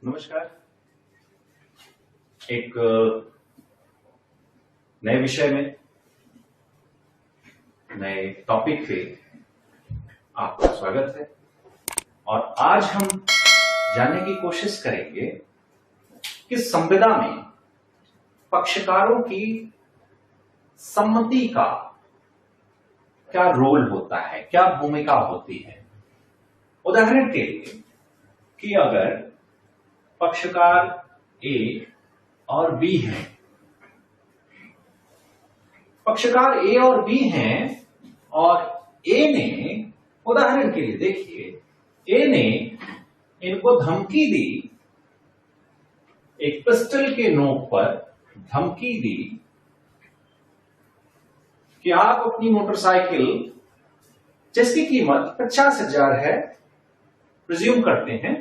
नमस्कार। एक नए विषय में नए टॉपिक पे आपका स्वागत है और आज हम जानने की कोशिश करेंगे कि संविदा में पक्षकारों की सम्मति का क्या रोल होता है, क्या भूमिका होती है। उदाहरण के लिए कि अगर पक्षकार ए और बी हैं, पक्षकार ए और बी हैं और ए ने, उदाहरण के लिए देखिए, ए ने इनको धमकी दी, एक पिस्टल के नोक पर धमकी दी कि आप अपनी मोटरसाइकिल जिसकी कीमत 50,000 है प्रिज्यूम करते हैं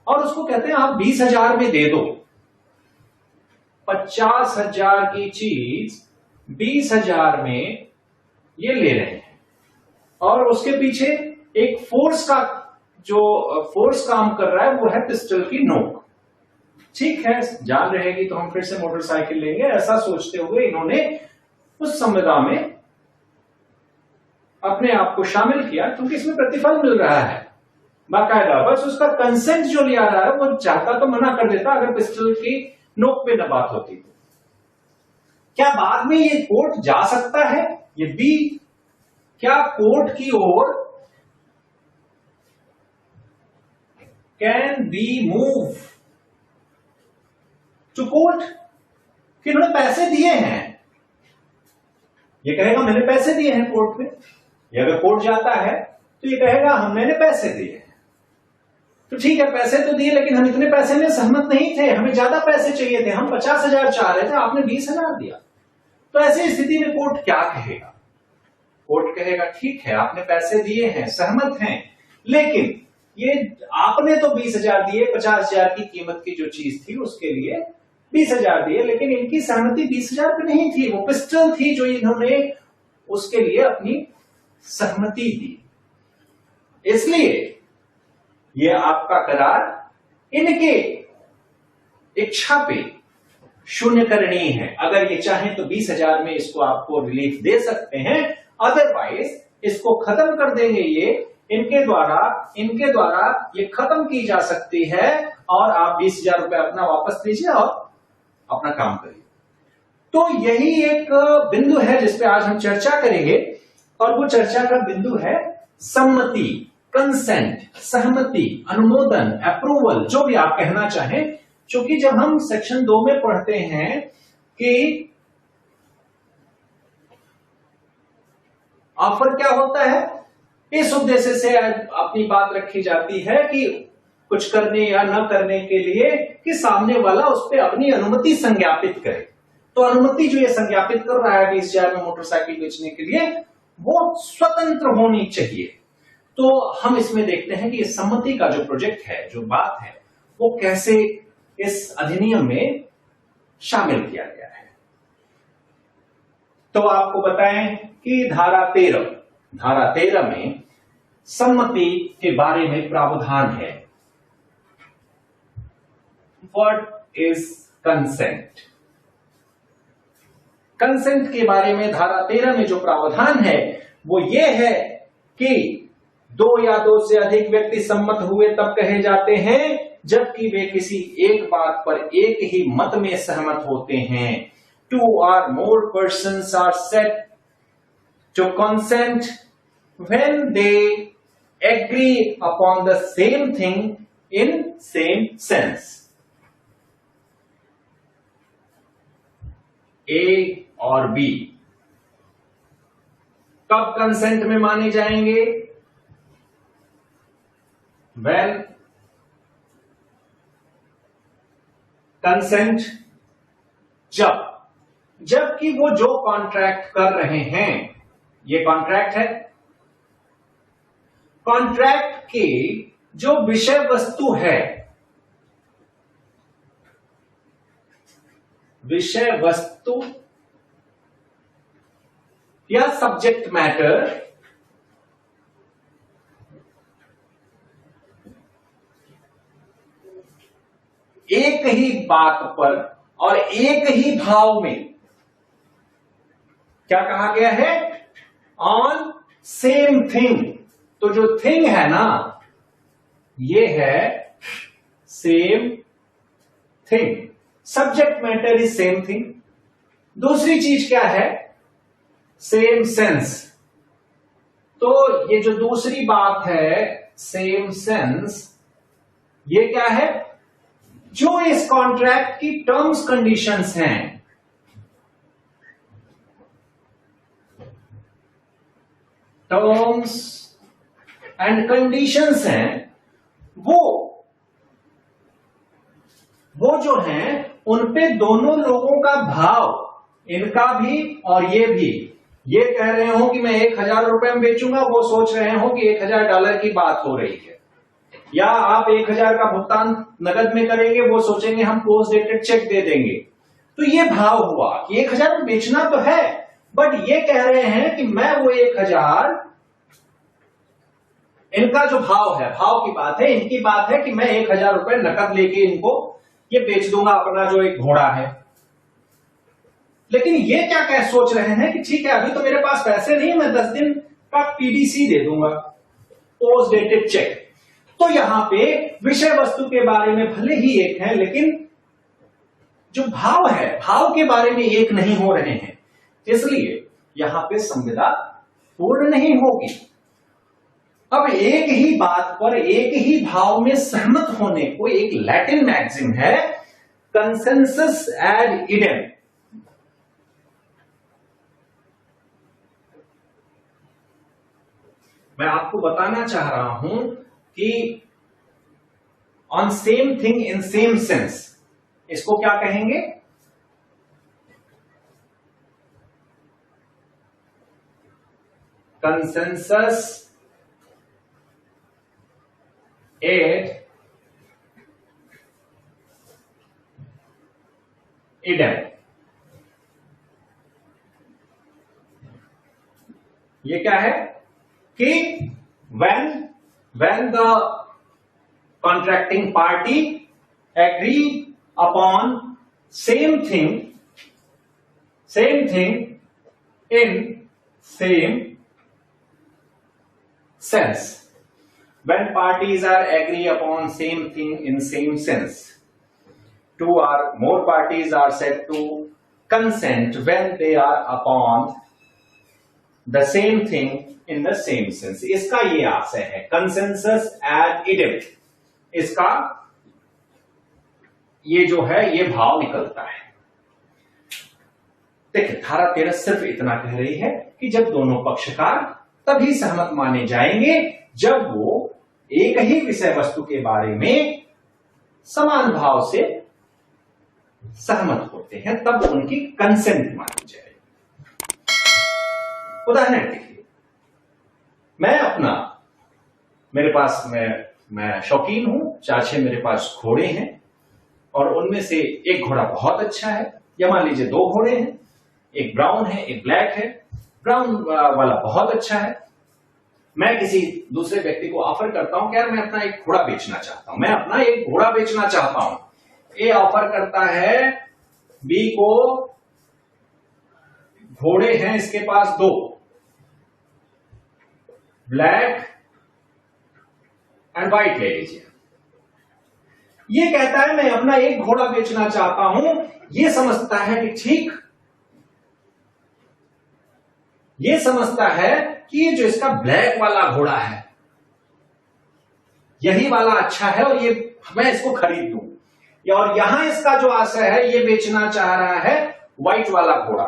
और उसको कहते हैं आप 20,000 में दे दो। 50,000 की चीज 20,000 में ये ले रहे हैं और उसके पीछे एक फोर्स काम कर रहा है, वो है पिस्टल की नोक। ठीक है, जान रहेगी तो हम फिर से मोटरसाइकिल लेंगे, ऐसा सोचते हुए इन्होंने उस संविदा में अपने आप को शामिल किया क्योंकि इसमें प्रतिफल मिल रहा है बाकायदा। बस उसका कंसेंट जो लिया रहा है, वो चाहता तो मना कर देता अगर पिस्टल की नोक पे न बात होती तो। क्या बाद में ये कोर्ट जा सकता है? ये बी क्या कोर्ट की ओर can be move to court कि उन्होंने पैसे दिए हैं? ये कहेगा मैंने पैसे दिए हैं कोर्ट में। ये अगर कोर्ट जाता है तो ये कहेगा मैंने पैसे दिए हैं। तो ठीक है, पैसे तो दिए लेकिन हम इतने पैसे में सहमत नहीं थे, हमें ज्यादा पैसे चाहिए थे, हम 50,000 चाह रहे थे, आपने 20,000 दिया। तो ऐसी स्थिति में कोर्ट क्या कहेगा? कोर्ट कहेगा ठीक है, आपने पैसे दिए हैं, सहमत हैं, लेकिन ये आपने तो 20,000 दिए, 50,000 की कीमत की जो चीज थी उसके लिए 20,000 दिए, लेकिन इनकी सहमति 20,000 पे नहीं थी, वो पिस्टल थी जो इन्होंने उसके लिए अपनी सहमति दी। इसलिए ये आपका करार इनके इच्छा पे शून्य करनी है। अगर ये चाहें तो 20,000 में इसको आपको रिलीफ दे सकते हैं, अदरवाइज इसको खत्म कर देंगे। ये इनके द्वारा ये खत्म की जा सकती है और आप 20,000 रुपए अपना वापस लीजिए और अपना काम करिए। तो यही एक बिंदु है जिसपे आज हम चर्चा करेंगे और वो चर्चा का बिंदु है सम्मति, कंसेंट, सहमति, अनुमोदन, अप्रूवल, जो भी आप कहना चाहें। क्योंकि जब हम सेक्शन 2 में पढ़ते हैं कि ऑफर क्या होता है, इस उद्देश्य से अपनी बात रखी जाती है कि कुछ करने या न करने के लिए कि सामने वाला उस पर अपनी अनुमति संज्ञापित करे। तो अनुमति जो ये संज्ञापित कर रहा है 20,000 में मोटरसाइकिल बेचने के लिए, वो स्वतंत्र होनी चाहिए। तो हम इसमें देखते हैं कि इस सम्मति का जो प्रोजेक्ट है, जो बात है, वो कैसे इस अधिनियम में शामिल किया गया है। तो आपको बताएं कि धारा 13 में सम्मति के बारे में प्रावधान है। What is consent? कंसेंट के बारे में धारा 13 में जो प्रावधान है वो ये है कि 2 या 2 से अधिक व्यक्ति सम्मत हुए तब कहे जाते हैं जबकि वे किसी एक बात पर एक ही मत में सहमत होते हैं। 2 or more persons are said to consent when they agree upon the same thing in same sense. A और B कब कंसेंट में माने जाएंगे? When कंसेंट जबकि वो जो कॉन्ट्रैक्ट कर रहे हैं, ये कॉन्ट्रैक्ट है, कॉन्ट्रैक्ट की जो विषय वस्तु है, विषय वस्तु या सब्जेक्ट मैटर एक ही बात पर और एक ही भाव में क्या कहा गया है? On same thing. तो जो थिंग है ना, ये है same thing. Subject matter is same thing. दूसरी चीज क्या है? Same sense. तो ये जो दूसरी बात है सेम सेंस, ये क्या है? जो इस कॉन्ट्रैक्ट की टर्म्स कंडीशंस हैं, टर्म्स एंड कंडीशंस हैं, वो जो हैं उन पे दोनों लोगों का भाव, इनका भी और ये भी, ये कह रहे हो कि मैं 1,000 रुपए में बेचूंगा, वो सोच रहे हो कि $1,000 की बात हो रही है। या आप 1,000 का भुगतान नगद में करेंगे, वो सोचेंगे हम पोस्ट डेटेड चेक दे देंगे। तो ये भाव हुआ कि 1,000 में बेचना तो है, बट ये कह रहे हैं कि मैं वो 1,000, इनका जो भाव है, भाव की बात है, इनकी बात है कि मैं 1,000 रुपए नकद लेके इनको ये बेच दूंगा अपना जो एक घोड़ा है। लेकिन ये क्या कह सोच रहे हैं कि ठीक है, अभी तो मेरे पास पैसे नहीं, मैं 10 दिन का पीडीसी दे दूंगा, पोस्ट डेटेड चेक। तो यहां पे विषय वस्तु के बारे में भले ही एक है, लेकिन जो भाव है, भाव के बारे में एक नहीं हो रहे हैं, इसलिए यहां पे संविदा पूर्ण नहीं होगी। अब एक ही बात पर एक ही भाव में सहमत होने को एक लैटिन मैक्सिम है, कंसेंसस एड इडेम। मैं आपको बताना चाह रहा हूं कि on same thing in same sense, इसको क्या कहेंगे? Consensus ad idem. ये क्या है कि when the contracting party agree upon same thing in same sense, when parties are agree upon same thing in same sense, two or more parties are said to consent when they are upon the same thing in the same sense। इसका ये आशय है consensus ad idem, इसका ये जो है ये भाव निकलता है। देखिए, धारा 13 सिर्फ इतना कह रही है कि जब दोनों पक्षकार तभी सहमत माने जाएंगे जब वो एक ही विषय वस्तु के बारे में समान भाव से सहमत होते हैं, तब उनकी कंसेंट मानी जाएगी। उदाहरण के लिए मेरे पास मैं शौकीन हूं, 4-6 मेरे पास घोड़े हैं और उनमें से एक घोड़ा बहुत अच्छा है, या मान लीजिए 2 घोड़े हैं, एक ब्राउन है एक ब्लैक है। ब्राउन वाला बहुत अच्छा है। मैं किसी दूसरे व्यक्ति को ऑफर करता हूं कि यार मैं अपना एक घोड़ा बेचना चाहता हूं, मैं अपना एक घोड़ा बेचना चाहता हूं। ए ऑफर करता है बी को, घोड़े हैं इसके पास 2, ब्लैक एंड व्हाइट ले लीजिए। ये कहता है मैं अपना एक घोड़ा बेचना चाहता हूं, ये समझता है कि ठीक, ये समझता है कि ये जो इसका ब्लैक वाला घोड़ा है यही वाला अच्छा है और ये मैं इसको खरीद दूं, और यहां इसका जो आशय है ये बेचना चाह रहा है व्हाइट वाला घोड़ा।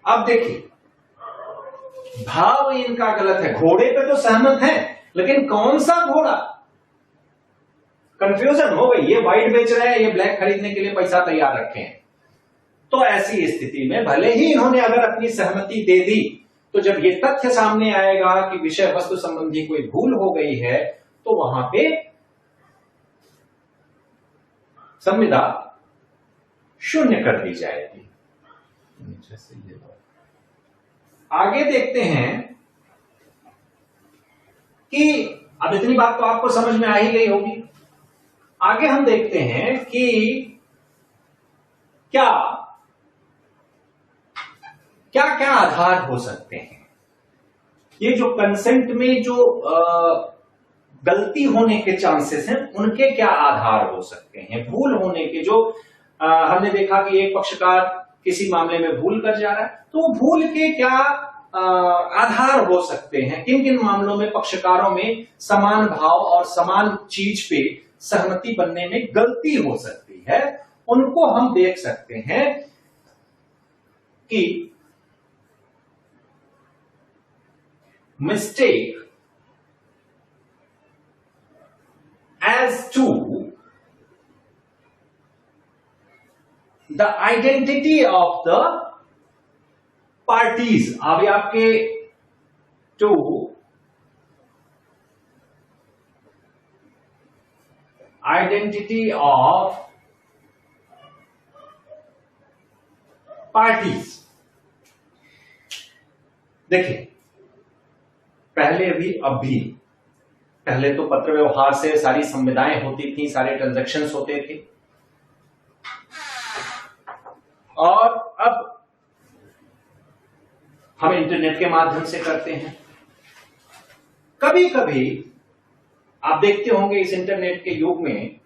अब देखिए, भाव इनका गलत है, घोड़े पे तो सहमत है लेकिन कौन सा घोड़ा, कंफ्यूजन हो गई। ये व्हाइट बेच रहे हैं, ये ब्लैक खरीदने के लिए पैसा तैयार रखे हैं। तो ऐसी स्थिति में भले ही इन्होंने अगर अपनी सहमति दे दी, तो जब ये तथ्य सामने आएगा कि विषय वस्तु संबंधी कोई भूल हो गई है, तो वहां पे संविदा शून्य कर दी जाएगी। आगे देखते हैं कि अब इतनी बात तो आपको समझ में आ ही गई होगी। आगे हम देखते हैं कि क्या क्या क्या आधार हो सकते हैं। ये जो कंसेंट में जो गलती होने के चांसेस हैं उनके क्या आधार हो सकते हैं। भूल होने के जो हमने देखा कि एक पक्षकार किसी मामले में भूल कर जा रहा है, तो भूल के क्या आधार हो सकते हैं। किन किन मामलों में पक्षकारों में समान भाव और समान चीज पे सहमति बनने में गलती हो सकती है, उनको हम देख सकते हैं कि mistake as to the identity of the parties। अभी आपके टू identity of parties। देखिए पहले भी अब भी, पहले तो पत्र व्यवहार से सारी संविदाएं होती थी, सारे ट्रांजैक्शंस होते थे, और अब हम इंटरनेट के माध्यम से करते हैं। कभी कभी आप देखते होंगे इस इंटरनेट के युग में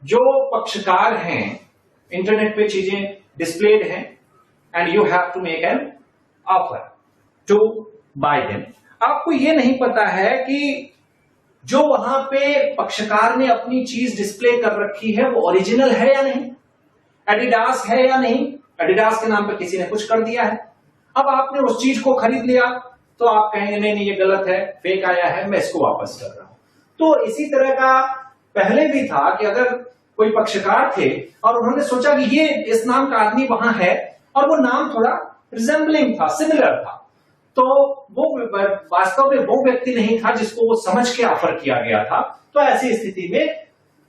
जो पक्षकार हैं, इंटरनेट पे चीजें डिस्प्लेड हैं and you have to make an offer to buy them. आपको यह नहीं पता है कि जो वहां पे पक्षकार ने अपनी चीज डिस्प्ले कर रखी है वो ओरिजिनल है या नहीं, एडिडास है या नहीं, एडिडास के नाम पर किसी ने कुछ कर दिया है। अब आपने उस चीज को खरीद लिया तो आप कहेंगे नहीं नहीं ये गलत है, फेक आया है, मैं इसको वापस कर रहा हूं। तो इसी तरह का पहले भी था कि अगर कोई पक्षकार थे और उन्होंने सोचा कि ये इस नाम का आदमी वहां है और वो नाम थोड़ा रिजेंबलिंग था, सिमिलर था, तो वो वास्तव में वो व्यक्ति नहीं था जिसको वो समझ के ऑफर किया गया था, तो ऐसी स्थिति में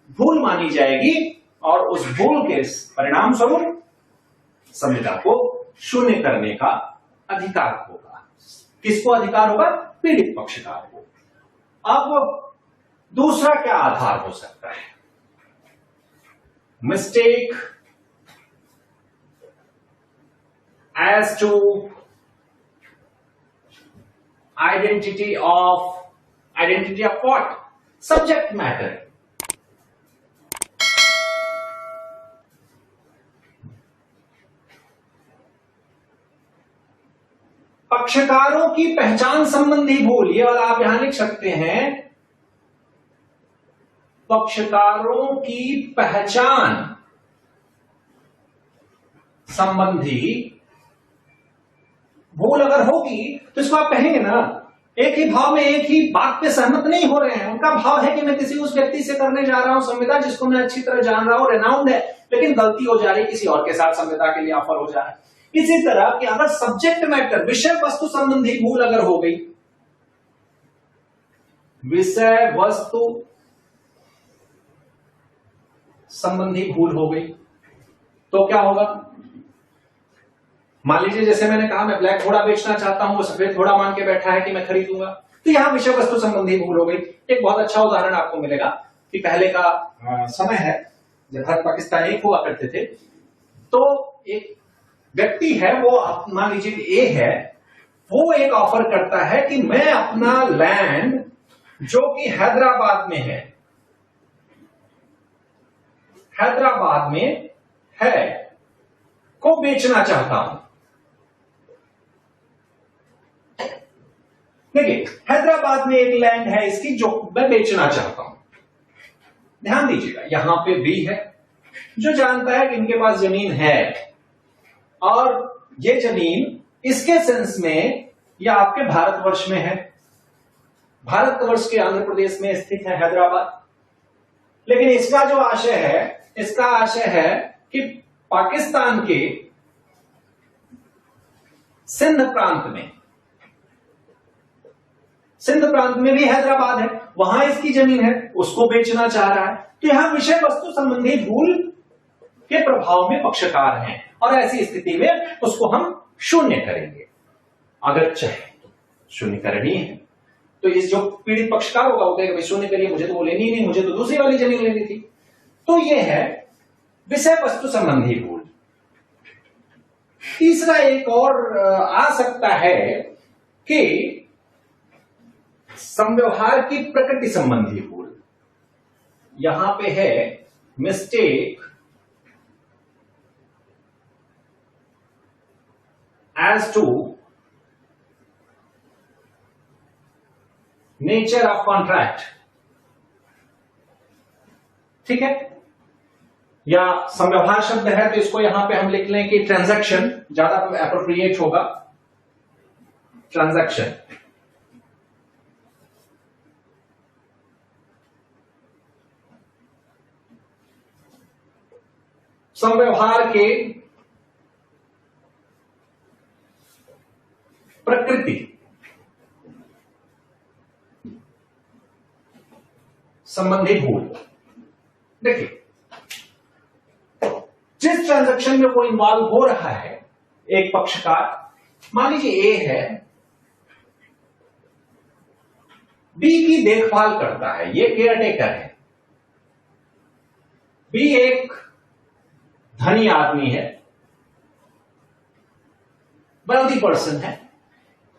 भूल मानी जाएगी और उस भूल के परिणाम स्वरूप संविदा को शून्य करने का अधिकार होगा। किसको अधिकार होगा? पीड़ित पक्षकार को। अब दूसरा क्या आधार हो सकता है? Mistake as to identity of what? Subject matter। पक्षकारों की पहचान संबंधी भूल, ये वाला आप यहां लिख सकते हैं। पक्षकारों की पहचान संबंधी भूल अगर होगी तो इसको आप कहेंगे ना, एक ही भाव में एक ही बात पे सहमत नहीं हो रहे हैं। उनका भाव है कि मैं किसी उस व्यक्ति से करने जा रहा हूं संविदा जिसको मैं अच्छी तरह जान रहा हूं, रेनाउंड है, लेकिन गलती हो जा रही, किसी और के साथ संविदा के लिए ऑफर हो जा रहा है। इसी तरह कि अगर सब्जेक्ट मैटर, विषय वस्तु संबंधी भूल अगर हो गई, विषय वस्तु संबंधी भूल हो गई, तो क्या होगा? मान लीजिए जैसे मैंने कहा मैं ब्लैक घोड़ा बेचना चाहता हूं, वो सफेद घोड़ा मान के बैठा है कि मैं खरीदूंगा, तो यहां विषय वस्तु संबंधी भूल हो गई। एक बहुत अच्छा उदाहरण आपको मिलेगा कि पहले का समय है जब भारत पाकिस्तान एक हुआ करते थे, तो एक व्यक्ति है, वो मान लीजिए कि ए है, वो एक ऑफर करता है कि मैं अपना लैंड जो कि हैदराबाद में है, हैदराबाद में है, को बेचना चाहता हूं। देखिए हैदराबाद में एक लैंड है इसकी जो मैं बेचना चाहता हूं। ध्यान दीजिएगा यहां पे बी है जो जानता है कि इनके पास जमीन है और ये जमीन इसके सेंस में या आपके भारतवर्ष में है, भारतवर्ष के आंध्र प्रदेश में स्थित है हैदराबाद। लेकिन इसका जो आशय है, इसका आशय है कि पाकिस्तान के सिंध प्रांत में भी हैदराबाद है, वहां इसकी जमीन है, उसको बेचना चाह रहा है। तो यहां विषय वस्तु संबंधी भूल के प्रभाव में पक्षकार हैं और ऐसी स्थिति में उसको हम शून्य करेंगे। अगर चाहे तो शून्य करनी है तो तो इस जो पीड़ित पक्षकार होगा वो कहेगा शून्य करिए, मुझे तो वो लेनी ही नहीं, मुझे तो दूसरी वाली जमीन लेनी थी। तो ये है विषय वस्तु संबंधी भूल। तीसरा एक और आ सकता है कि संव्यवहार की प्रकृति संबंधी भूल। यहां पे है mistake as to nature of contract. ठीक है, या संव्यवहार शब्द है तो इसको यहां पे हम लिख लें कि ट्रांजैक्शन ज्यादा एप्रोप्रिएट होगा। ट्रांजैक्शन संव्यवहार के प्रकृति संबंधी भूल। देखिए, जिस ट्रांजैक्शन में वो इन्वॉल्व हो रहा है, एक पक्षकार मान लीजिए ए है, बी की देखभाल करता है, ये केयरटेकर है। बी एक धनी आदमी है, वेल्दी पर्सन है,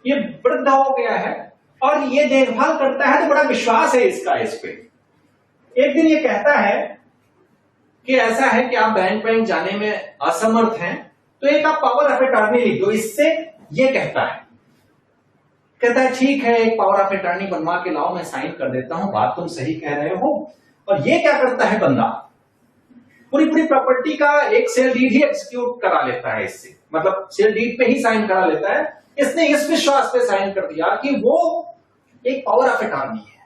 ये वृद्ध हो गया है और ये देखभाल करता है, तो बड़ा विश्वास है इसका इस पे। एक दिन ये कहता है कि ऐसा है कि आप बैंक जाने में असमर्थ हैं, तो एक आप पावर ऑफ अटॉर्नी लिख दो। इससे ये कहता है ठीक है, एक पावर ऑफ अटॉर्नी बनवा के लाओ, मैं साइन कर देता हूं, बात तुम सही कह रहे हो। और ये क्या करता है बंदा, पूरी प्रॉपर्टी का एक सेल डीड ही एग्जीक्यूट करा लेता है इससे, मतलब सेल डीड पे ही साइन करा लेता है। इसने इस विश्वास पे साइन कर दिया कि वो एक पावर ऑफ अटॉर्नी है।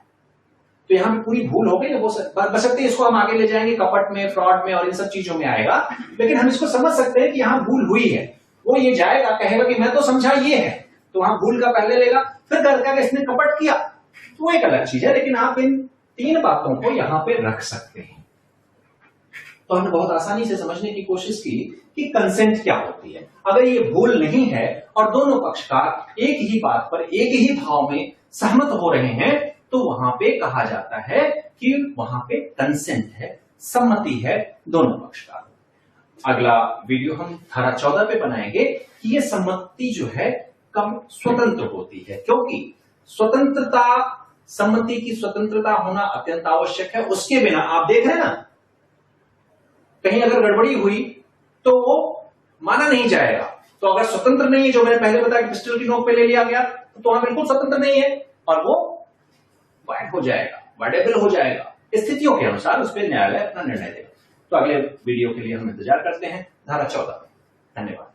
तो यहां पे पूरी भूल हो गई। वो बशर्ते इसको हम आगे ले जाएंगे कपट में, फ्रॉड में और इन सब चीजों में आएगा, लेकिन हम इसको समझ सकते हैं कि यहां भूल हुई है। वो ये जाएगा, कहेगा कि मैं तो समझा ये है, तो वहां भूल का पहले लेगा, फिर कहेगा इसने कपट किया, तो वो एक अलग चीज है। लेकिन आप इन तीन बातों को यहां पे रख सकते हैं। तो हमने बहुत आसानी से समझने की कोशिश की कि कंसेंट क्या होती है। अगर ये भूल नहीं है और दोनों पक्षकार एक ही बात पर एक ही भाव में सहमत हो रहे हैं, तो वहां पे कहा जाता है कि वहां पे कंसेंट है, सम्मति है दोनों पक्षकार। अगला वीडियो हम धारा 14 पे बनाएंगे कि ये सम्मति जो है कब स्वतंत्र होती है, क्योंकि स्वतंत्रता, सम्मति की स्वतंत्रता होना अत्यंत आवश्यक है। उसके बिना आप देख रहे हैं ना, कहीं अगर गड़बड़ी हुई तो वो माना नहीं जाएगा। तो अगर स्वतंत्र नहीं है, जो मैंने पहले बताया कि पिस्टल की नोक पे ले लिया गया, तो वहां बिल्कुल स्वतंत्र नहीं है और वो वाइड हो जाएगा, वाइडेबल हो जाएगा। स्थितियों के अनुसार उस पर न्यायालय अपना निर्णय देगा। तो अगले वीडियो के लिए हम इंतजार करते हैं धारा 14 में। धन्यवाद।